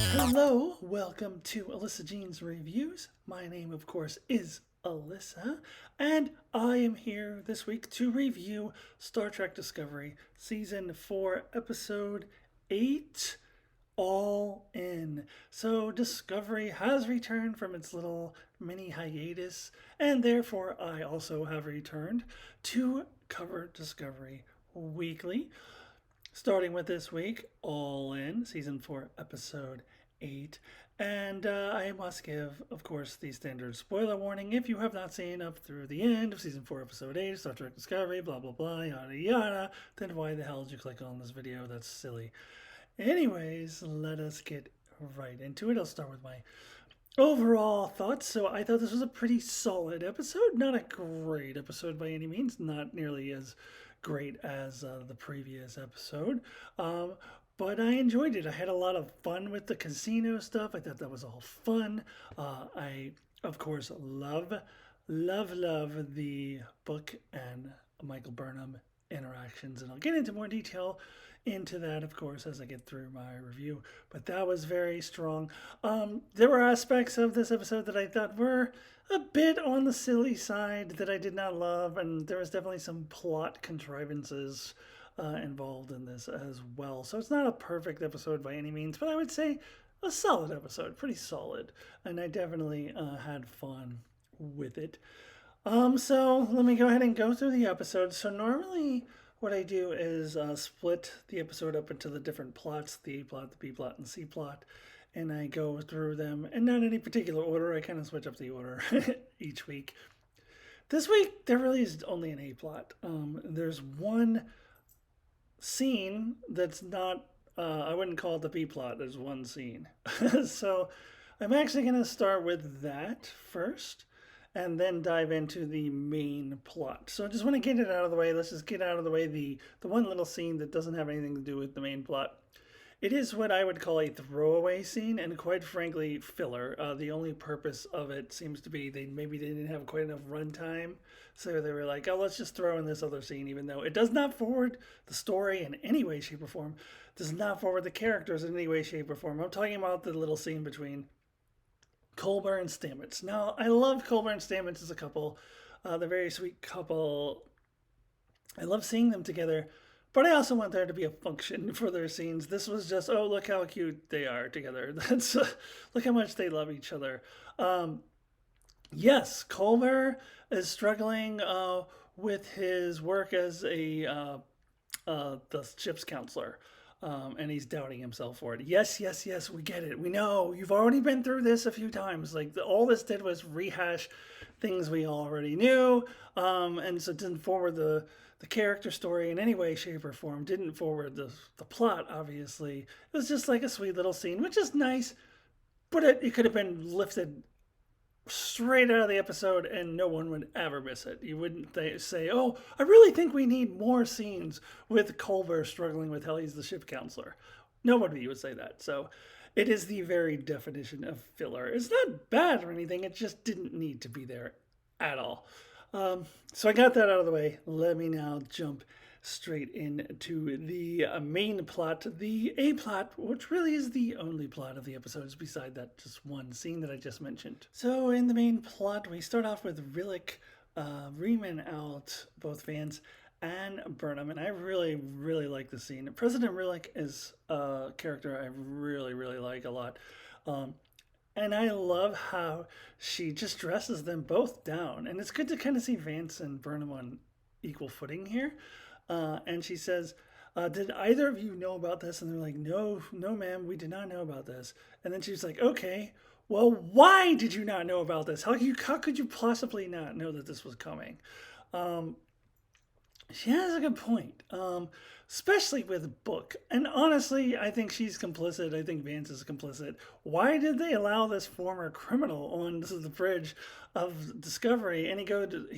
Hello, welcome to Alyssa Jean's Reviews. My name, of course, is Alyssa, and I am here this week to review Star Trek Discovery, Season 4, Episode 8, All In. So, Discovery has returned from its little mini hiatus, and therefore I also have returned to cover Discovery weekly. Starting with this week, All In, Season 4, Episode 8. And I must give, of course, the standard spoiler warning. If you have not seen up through the end of Season 4, Episode 8, Star Trek Discovery, blah, blah, blah, yada, yada, then why the hell did you click on this video? That's silly. Anyways, let us get right into it. I'll start with my overall thoughts. So I thought this was a pretty solid episode. Not a great episode by any means. Not nearly as great as the previous episode. But I enjoyed it. I had a lot of fun with the casino stuff. I thought that was all fun. I, of course, love the book and Michael Burnham interactions. And I'll get into more detail into that, of course, as I get through my review. But that was very strong. There were aspects of this episode that I thought were a bit on the silly side that I did not love. And there was definitely some plot contrivances involved in this as well. So it's not a perfect episode by any means, but I would say a solid episode, pretty solid. And I definitely had fun with it. So let me go ahead and go through the episode. So normally what I do is split the episode up into the different plots, the A plot, the B plot, and C plot. And I go through them, and not in any particular order. I kind of switch up the order each week. This week, there really is only an A plot. There's one scene that's not, I wouldn't call it the B plot. There's one scene. So I'm actually going to start with that first and then dive into the main plot. So I just want to get it out of the way. Let's just get out of the way the one little scene that doesn't have anything to do with the main plot. It is what I would call a throwaway scene, and quite frankly, filler. The only purpose of it seems to be they didn't have quite enough runtime, so they were like, oh, let's just throw in this other scene, even though it does not forward the story in any way, shape, or form, does not forward the characters in any way, shape, or form. I'm talking about the little scene between Culber and Stamets. Now, I love Culber and Stamets as a couple. They're a very sweet couple. I love seeing them together. But I also want there to be a function for their scenes. This was just, oh, look how cute they are together. That's look how much they love each other. Yes, Culber is struggling with his work as the ship's counselor. And he's doubting himself for it. Yes, we get it. We know. You've already been through this a few times. Like, all this did was rehash things we already knew. And so it didn't forward the character story in any way, shape, or form. Didn't forward the plot, obviously. It was just like a sweet little scene, which is nice. But it could have been lifted straight out of the episode and no one would ever miss it. You wouldn't say, oh, I really think we need more scenes with Culber struggling with how he's the ship counselor. Nobody would say that. So it is the very definition of filler. It's not bad or anything. It just didn't need to be there at all. So I got that out of the way. Let me now jump straight into the main plot, the A plot, which really is the only plot of the episodes beside that just one scene that I just mentioned. So in the main plot, we start off with Rillick reaming out both Vance and Burnham, and I really, really like the scene. President Rillick is a character I really, really like a lot. And I love how she just dresses them both down. And it's good to kind of see Vance and Burnham on equal footing here. And she says, did either of you know about this? And they're like, no, ma'am, we did not know about this. And then she's like, okay, well, why did you not know about this? How could you possibly not know that this was coming? She has a good point. Especially with Book. And honestly, I think she's complicit. I think Vance is complicit. Why did they allow this former criminal on the bridge of Discovery? And he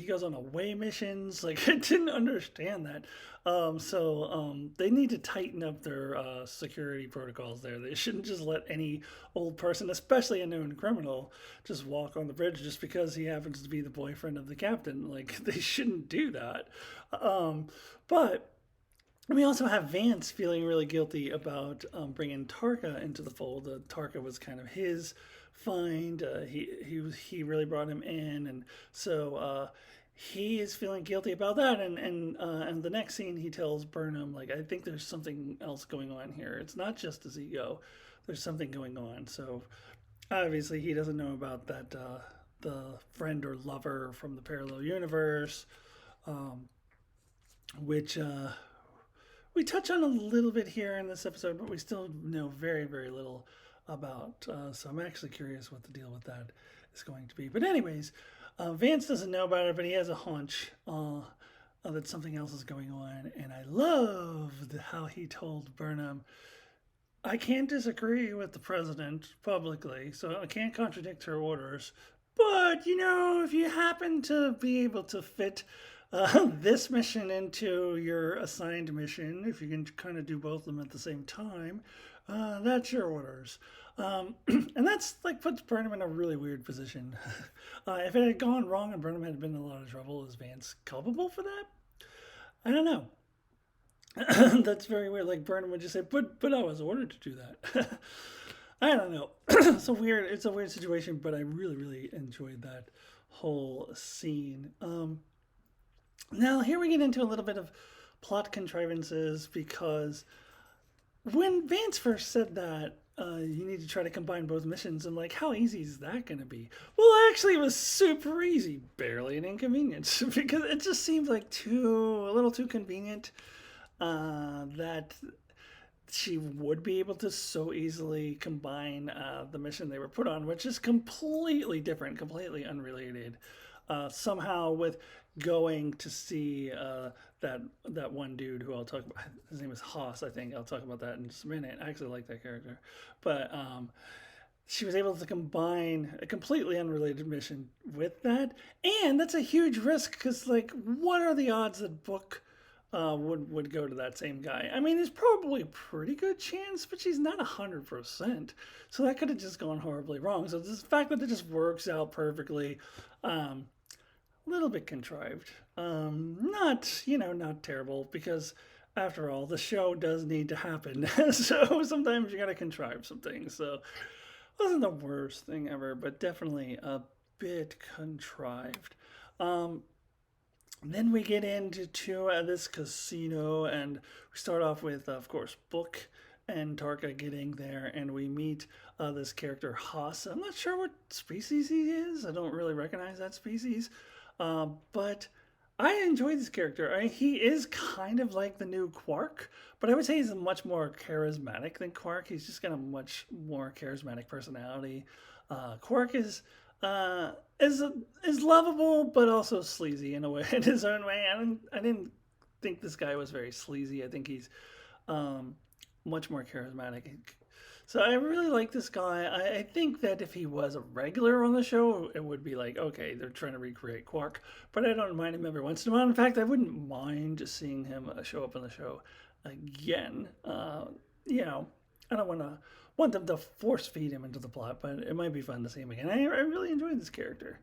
goes on away missions. Like, I didn't understand that. They need to tighten up their security protocols there. They shouldn't just let any old person, especially a known criminal, just walk on the bridge just because he happens to be the boyfriend of the captain. Like, they shouldn't do that. But we also have Vance feeling really guilty about bringing Tarka into the fold. Tarka was kind of his find. He really brought him in, and he is feeling guilty about that. And the next scene, he tells Burnham, like, I think there's something else going on here. It's not just his ego. There's something going on. So obviously, he doesn't know about that the friend or lover from the parallel universe, um, which we touch on a little bit here in this episode, but we still know very, very little about. So I'm actually curious what the deal with that is going to be. But anyways, Vance doesn't know about it, but he has a hunch that something else is going on. And I loved how he told Burnham, I can't disagree with the president publicly, so I can't contradict her orders. But, if you happen to be able to fit this mission into your assigned mission, if you can kind of do both of them at the same time, that's your orders. And that's like puts Burnham in a really weird position. If it had gone wrong and Burnham had been in a lot of trouble, is Vance culpable for that? I don't know. That's very weird. Like Burnham would just say, "But I was ordered to do that." I don't know. It's a weird situation, but I really, really enjoyed that whole scene. Now here we get into a little bit of plot contrivances because when Vance first said that you need to try to combine both missions, I'm like, how easy is that going to be? Well, actually, it was super easy, barely an inconvenience because it just seems like a little too convenient that she would be able to so easily combine the mission they were put on, which is completely different, completely unrelated. Somehow, with going to see that one dude who I'll talk about, his name is Haas, I think. I'll talk about that in just a minute. I actually like that character, but she was able to combine a completely unrelated mission with that, and that's a huge risk because, like, what are the odds that Book would go to that same guy? I mean, there's probably a pretty good chance, but she's not 100%. So that could have just gone horribly wrong. So the fact that it just works out perfectly, a little bit contrived. Not terrible because after all, the show does need to happen. So sometimes you got to contrive some things. So it wasn't the worst thing ever, but definitely a bit contrived. Then we get into this casino, and we start off with, of course, Book and Tarka getting there, and we meet this character Haas. I'm not sure what species he is. I don't really recognize that species, but I enjoy this character. He is kind of like the new Quark, but I would say he's much more charismatic than Quark. He's just got a much more charismatic personality. Quark is lovable, but also sleazy in a way, in his own way. I didn't think this guy was very sleazy. I think he's much more charismatic. So I really like this guy. I think that if he was a regular on the show, it would be like, okay, they're trying to recreate Quark, but I don't mind him every once in a while. In fact, I wouldn't mind seeing him show up on the show again. I don't want them to force feed him into the plot, but it might be fun to see him again. I really enjoyed this character.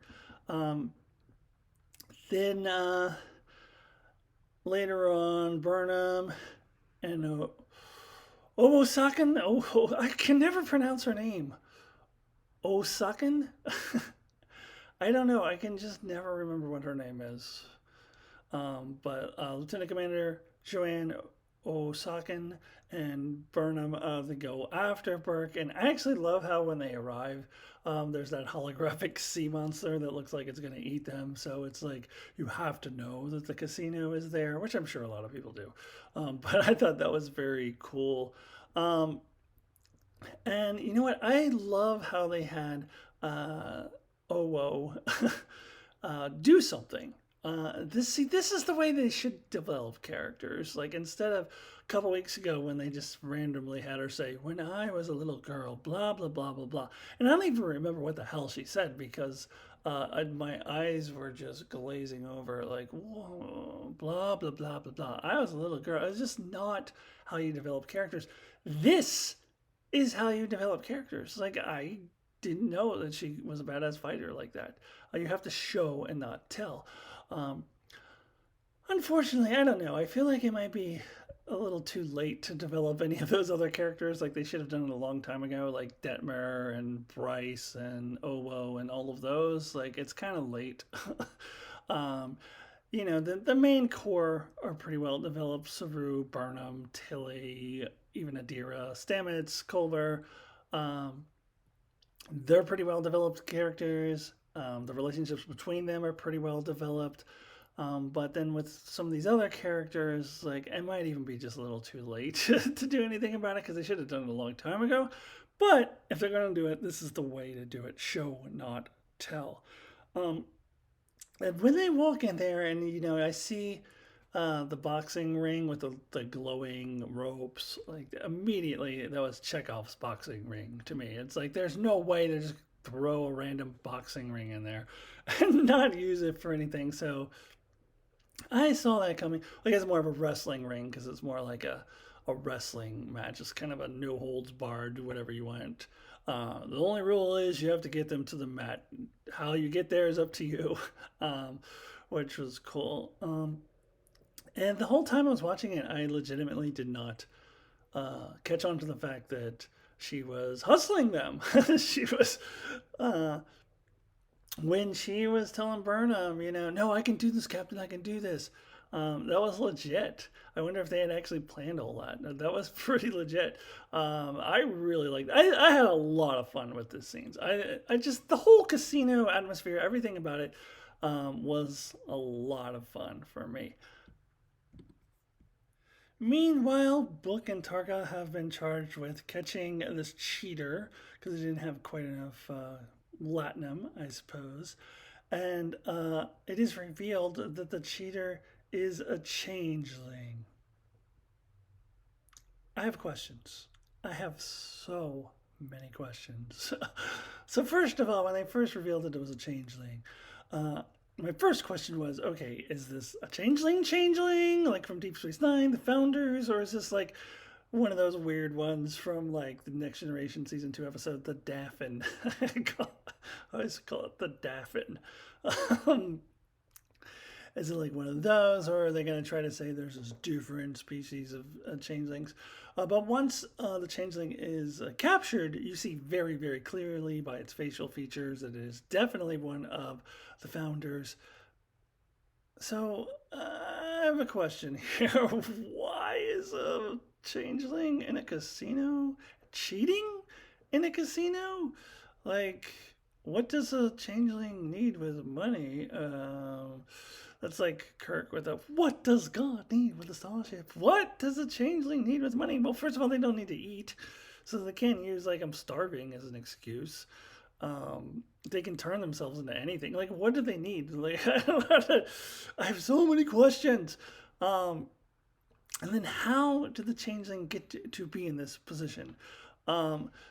Then later on, Burnham and Osakan. I can never pronounce her name. Osakan? I don't know. I can just never remember what her name is. But Lieutenant Commander Joanne Osakan and Burnham, they go after Burke. And I actually love how when they arrive, there's that holographic sea monster that looks like it's going to eat them. So it's like you have to know that the casino is there, which I'm sure a lot of people do. But I thought that was very cool. And you know what? I love how they had Owo do something. This is the way they should develop characters. Like instead of a couple weeks ago when they just randomly had her say, "When I was a little girl," blah blah blah blah blah, and I don't even remember what the hell she said because my eyes were just glazing over. Like, whoa, blah blah blah blah blah. I was a little girl. It's just not how you develop characters. This is how you develop characters. Like I didn't know that she was a badass fighter like that. You have to show and not tell. Um, Unfortunately, I don't know. I feel like it might be a little too late to develop any of those other characters. Like they should have done it a long time ago, like Detmer and Bryce and Owo and all of those. Like it's kind of late. um, the main core are pretty well developed. Saru, Burnham, Tilly, even Adira, Stamets, Culver. Um, they're pretty well developed characters. The relationships between them are pretty well developed. But then with some of these other characters, like it might even be just a little too late to do anything about it because they should have done it a long time ago. But if they're going to do it, this is the way to do it: show, not tell. Um, and when they walk in there, and I see the boxing ring with the glowing ropes, like immediately that was Chekhov's boxing ring to me. It's like there's no way to just throw a random boxing ring in there and not use it for anything. So I saw that coming. I guess more of a wrestling ring because it's more like a wrestling match. It's kind of a no holds barred, do whatever you want. The only rule is you have to get them to the mat. How you get there is up to you, um, which was cool. And the whole time I was watching it, I legitimately did not catch on to the fact that she was hustling them. She was uh, when she was telling Burnham, no, I can do this, Captain, I can do this. That was legit. I wonder if they had actually planned all that. That was pretty legit. I really liked. I had a lot of fun with this scenes. I just the whole casino atmosphere, everything about it, was a lot of fun for me. Meanwhile, Book and Targa have been charged with catching this cheater because they didn't have quite enough latinum, I suppose. And it is revealed that the cheater is a changeling. I have questions. I have so many questions. So, first of all, when they first revealed that it was a changeling, uh, my first question was, okay, is this a changeling, like from Deep Space Nine, the founders, or is this like one of those weird ones from like the Next Generation season 2 episode, the Daffin? I always call it the Daffin. Um, is it like one of those, or are they going to try to say there's this different species of changelings? But once the changeling is captured, you see very, very clearly by its facial features that it is definitely one of the founders. So I have a question here. Why is a changeling in a casino cheating in a casino? Like, what does a changeling need with money? That's like Kirk with a "What does God need with a scholarship? What does a changeling need with money?" Well, first of all, they don't need to eat, so they can't use like "I'm starving" as an excuse. They can turn themselves into anything. Like, what do they need? Like, I have so many questions. Um, and then, how did the changeling get to be in this position?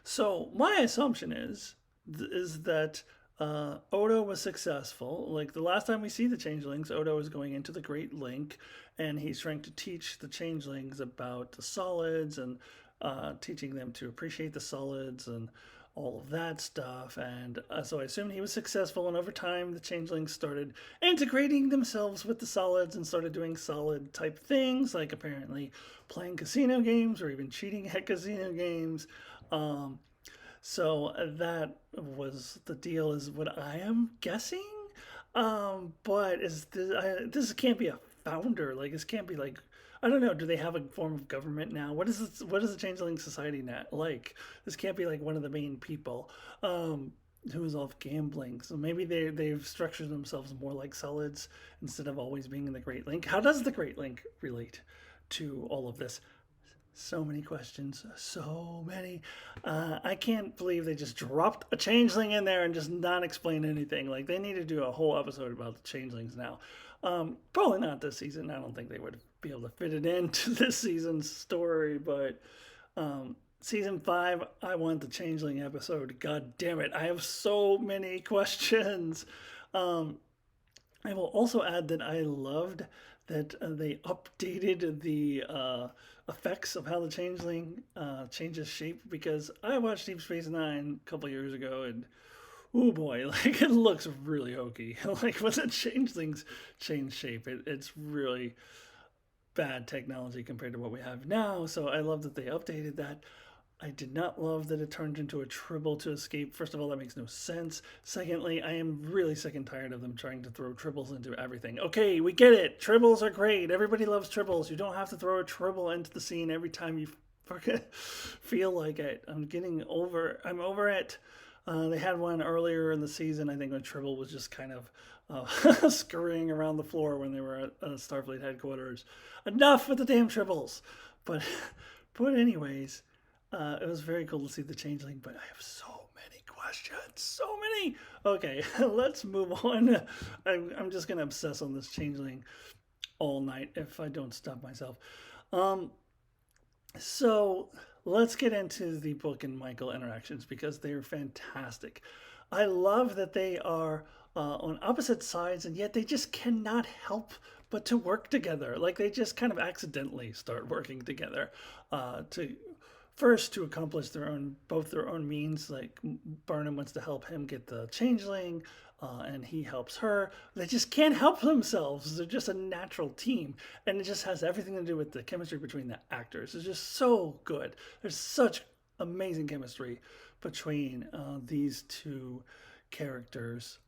So my assumption is that Odo was successful. Like the last time we see the changelings, Odo is going into the Great Link, and he's trying to teach the changelings about the solids and teaching them to appreciate the solids and all of that stuff. And so I assume he was successful, and over time, the changelings started integrating themselves with the solids and started doing solid type things, like apparently playing casino games or even cheating at casino games. Um, so that was the deal, is what I am guessing. But this can't be a founder. Like this can't be like, I don't know. Do they have a form of government now? What is this? What is the Changeling Society now like? This can't be like one of the main people who is off gambling. So maybe they've structured themselves more like solids instead of always being in the Great Link. How does the Great Link relate to all of this? So many questions, so many. I can't believe they just dropped a changeling in there and just not explain anything. Like they need to do a whole episode about the changelings now. Probably not this season. I don't think they would be able to fit it into this season's story. But season 5, I want the changeling episode. God damn it! I have so many questions. Um, I will also add that I loved that they updated the effects of how the changeling changes shape because I watched Deep Space Nine a couple years ago and oh boy, like it looks really hokey. Like when the changelings change shape, it's really bad technology compared to what we have now. So I love that they updated that. I did not love that it turned into a tribble to escape. First of all, that makes no sense. Secondly, I am really sick and tired of them trying to throw tribbles into everything. Okay, we get it. Tribbles are great. Everybody loves tribbles. You don't have to throw a tribble into the scene every time you fucking feel like it. I'm over it. They had one earlier in the season, I think, when Tribble was just kind of scurrying around the floor when they were at Starfleet headquarters. Enough with the damn Tribbles. But, anyways, it was very cool to see the changeling, but I have so many questions. So many. Okay, let's move on. I'm just going to obsess on this changeling all night if I don't stop myself. So let's get into the book and Michael interactions because they are fantastic. I love that they are on opposite sides and yet they just cannot help but to work together. Like they just kind of accidentally start working together to first to accomplish both their own means. Like Burnham wants to help him get the changeling, and he helps her. They just can't help themselves. They're just a natural team, and it just has everything to do with the chemistry between the actors. It's just so good. There's such amazing chemistry between these two characters.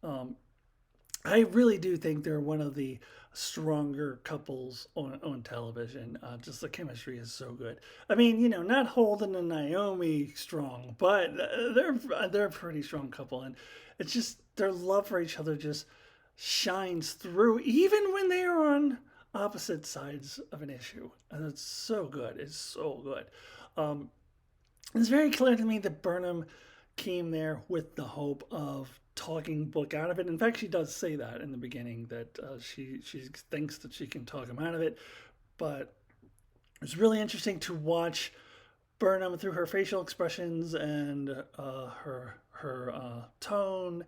I really do think they're one of the stronger couples on television. Just the chemistry is so good. I mean, not Holden and Naomi strong, but they're a pretty strong couple, and it's just their love for each other just shines through, even when they are on opposite sides of an issue. And it's so good. It's so good. Um, it's very clear to me that Burnham came there with the hope of talking Book out of it. In fact, she does say that in the beginning that she thinks that she can talk him out of it. But it's really interesting to watch Burnham through her facial expressions and her tone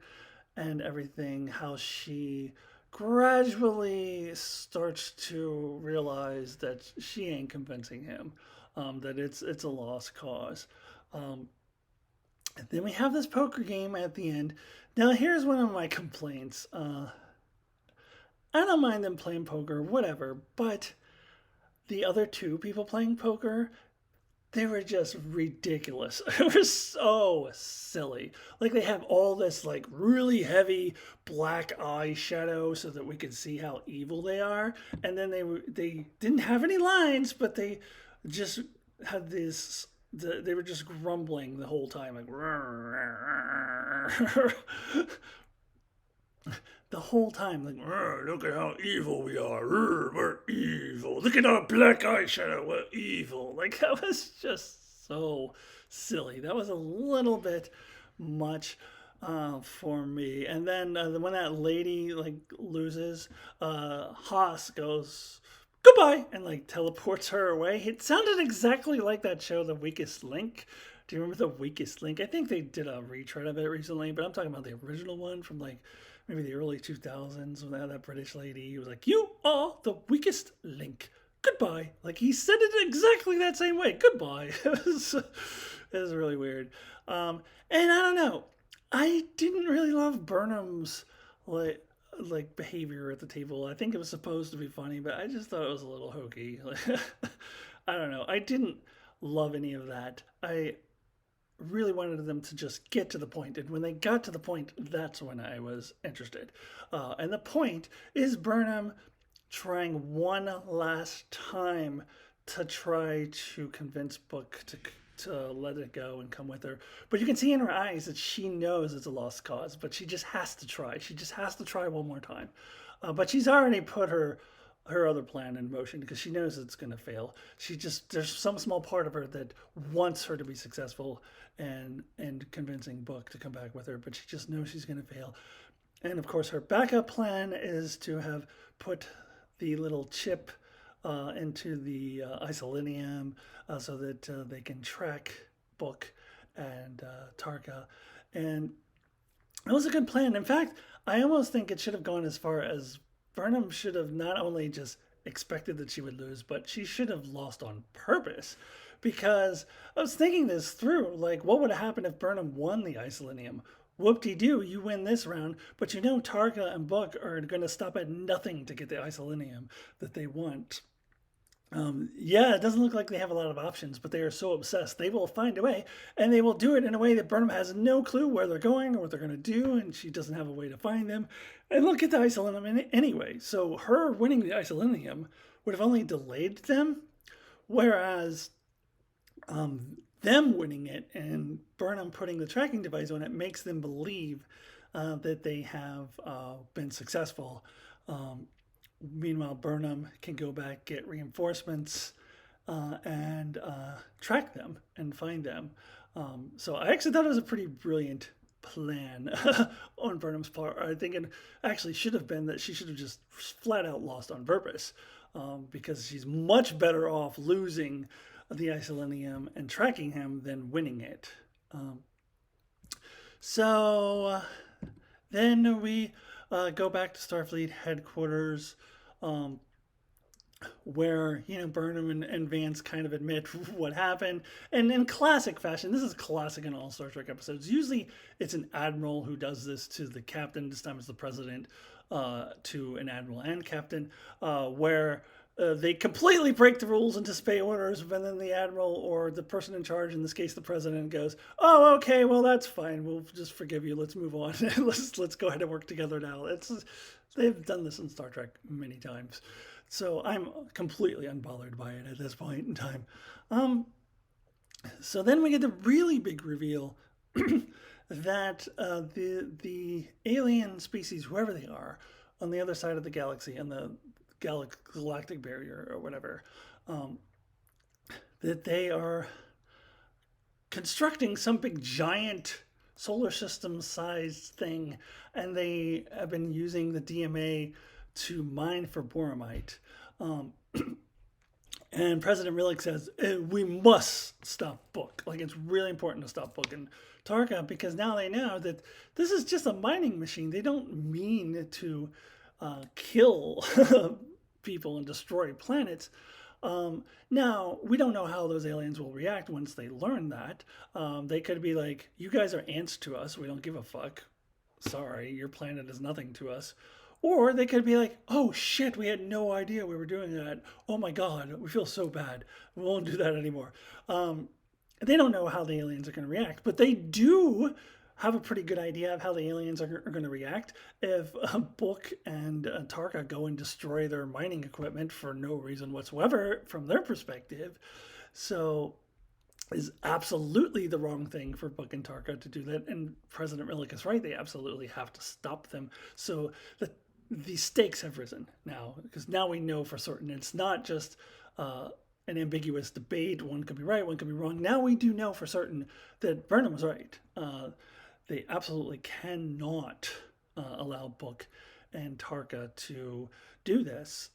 and everything, how she gradually starts to realize that she ain't convincing him, that it's a lost cause. And then we have this poker game at the end. Now, here's one of my complaints. I don't mind them playing poker, whatever, but the other two people playing poker, they were just ridiculous. It was so silly. Like they have all this like really heavy black eyeshadow so that we could see how evil they are, and then they didn't have any lines, but they just had this. They were just grumbling the whole time, like the whole time, like look at how evil we are. We're evil. Look at our black eyeshadow. We're evil. Like that was just so silly. That was a little bit much for me. And then when that lady like loses, Haas goes goodbye and like teleports her away. It sounded exactly like that show, The Weakest Link. Do you remember The Weakest Link? I think they did a retread of it recently, but I'm talking about the original one from like maybe the early 2000s when they had that British lady. He was like, "You are the weakest link. Goodbye." Like he said it exactly that same way. Goodbye. It was really weird. And I don't know. I didn't really love Burnham's like behavior at the table. I think it was supposed to be funny, but I just thought it was a little hokey. Like, I don't know. I didn't love any of that. I really wanted them to just get to the point, and when they got to the point, that's when I was interested. And the point is Burnham trying one last time to try to convince Book to let it go and come with her. But you can see in her eyes that she knows it's a lost cause, but she just has to try. She just has to try one more time. But she's already put her her other plan in motion because she knows it's going to fail. She just there's some small part of her that wants her to be successful and convincing Book to come back with her, but she just knows she's going to fail. And of course, her backup plan is to have put the little chip into the isolinium so that they can track Book and Tarka. And it was a good plan. In fact, I almost think it should have gone as far as Burnham should have not only just expected that she would lose, but she should have lost on purpose. Because I was thinking this through, like, what would have happened if Burnham won the isolinium? Whoop-de-doo, you win this round, but you know Tarka and Book are going to stop at nothing to get the isolinium that they want. Yeah, it doesn't look like they have a lot of options, but they are so obsessed. They will find a way, and they will do it in a way that Burnham has no clue where they're going or what they're going to do, and she doesn't have a way to find them. And they'll get the isolinium anyway. So her winning the isolinium would have only delayed them, whereas them winning it and Burnham putting the tracking device on it makes them believe that they have been successful. Meanwhile, Burnham can go back, get reinforcements, and track them and find them. So I actually thought it was a pretty brilliant plan on Burnham's part. I think it actually should have been that she should have just flat out lost on purpose because she's much better off losing the isolinium and tracking him than winning it. So then we go back to Starfleet headquarters, where Burnham and Vance kind of admit what happened, and in classic fashion, this is classic in all Star Trek episodes. Usually, it's an admiral who does this to the captain. This time, it's the president to an admiral and captain, where they completely break the rules and disobey orders, but then the admiral or the person in charge, in this case the president, goes, "Oh, okay, well that's fine. We'll just forgive you. Let's move on. let's go ahead and work together now." They've done this in Star Trek many times, so I'm completely unbothered by it at this point in time. So then we get the really big reveal that the alien species, whoever they are, on the other side of the galaxy, and the galactic barrier or whatever, that they are constructing some big giant solar system sized thing, and they have been using the DMA to mine for boramite. And President Rillick says, we must stop Book. Like, it's really important to stop Book and Tarka, because now they know that this is just a mining machine. They don't mean to kill people and destroy planets. Now, we don't know how those aliens will react once they learn that. They could be like, you guys are ants to us. We don't give a fuck. Sorry, your planet is nothing to us. Or they could be like, oh shit, we had no idea we were doing that. Oh my God, we feel so bad. We won't do that anymore. They don't know how the aliens are going to react, but they do have a pretty good idea of how the aliens are going to react if Book and Tarka go and destroy their mining equipment for no reason whatsoever from their perspective. So is absolutely the wrong thing for Book and Tarka to do that. And President Rillick is right. They absolutely have to stop them. So the stakes have risen now, because now we know for certain it's not just an ambiguous debate. One could be right, one could be wrong. Now we do know for certain that Burnham was right. They absolutely cannot allow Book and Tarka to do this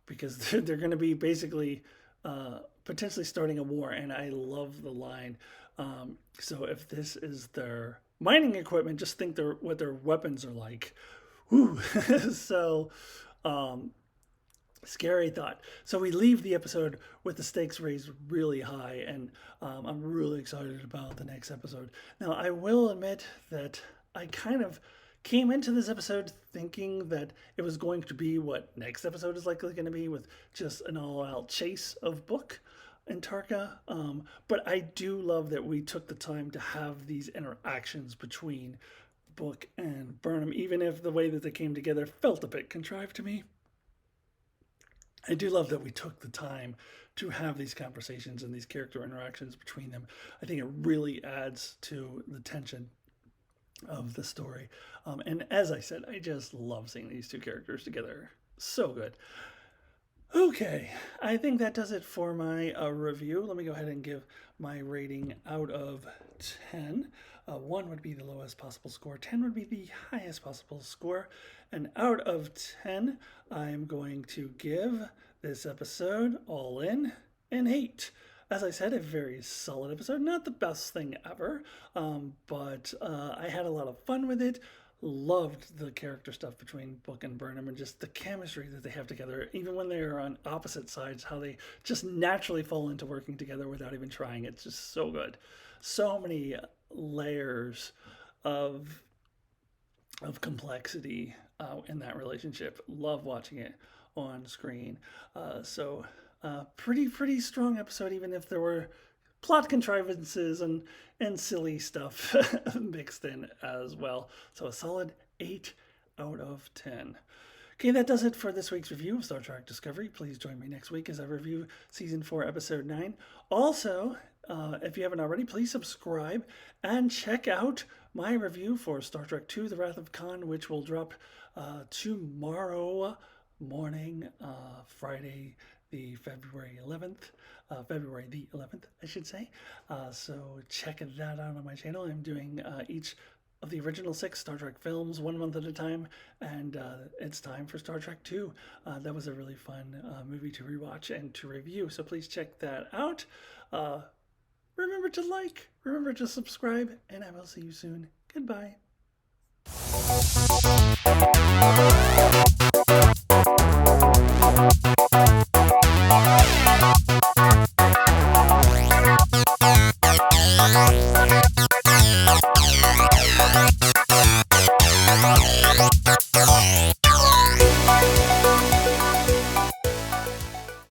because they're going to be basically potentially starting a war. And I love the line. So if this is their mining equipment, just think what their weapons are like. Whew. So scary thought. So we leave the episode with the stakes raised really high, and I'm really excited about the next episode. Now, I will admit that I kind of came into this episode thinking that it was going to be what next episode is likely going to be, with just an all-out chase of Book and Tarka. But I do love that we took the time to have these interactions between Book and Burnham, even if the way that they came together felt a bit contrived to me. I do love that we took the time to have these conversations and these character interactions between them. I think it really adds to the tension of the story. And as I said, I just love seeing these two characters together. So good. Okay, I think that does it for my review. Let me go ahead and give my rating out of 10. 1 would be the lowest possible score, 10 would be the highest possible score. And out of 10, I'm going to give this episode all in an 8. As I said, a very solid episode. Not the best thing ever, but I had a lot of fun with it. Loved the character stuff between Book and Burnham and just the chemistry that they have together, even when they are on opposite sides, how they just naturally fall into working together without even trying. It's just so good. So many layers of complexity in that relationship. Love watching it on screen. Pretty strong episode, even if there were plot contrivances and silly stuff mixed in as well. So a solid 8 out of 10. Okay, that does it for this week's review of Star Trek Discovery. Please join me next week as I review Season 4, Episode 9. Also, if you haven't already, please subscribe and check out my review for Star Trek II, The Wrath of Khan, which will drop tomorrow morning, Friday, the February 11th. February the 11th, I should say. So check that out on my channel. I'm doing each of the original 6 Star Trek films 1 month at a time, and it's time for Star Trek 2. That was a really fun movie to rewatch and to review, so please check that out. Remember to like, remember to subscribe, and I will see you soon. Goodbye.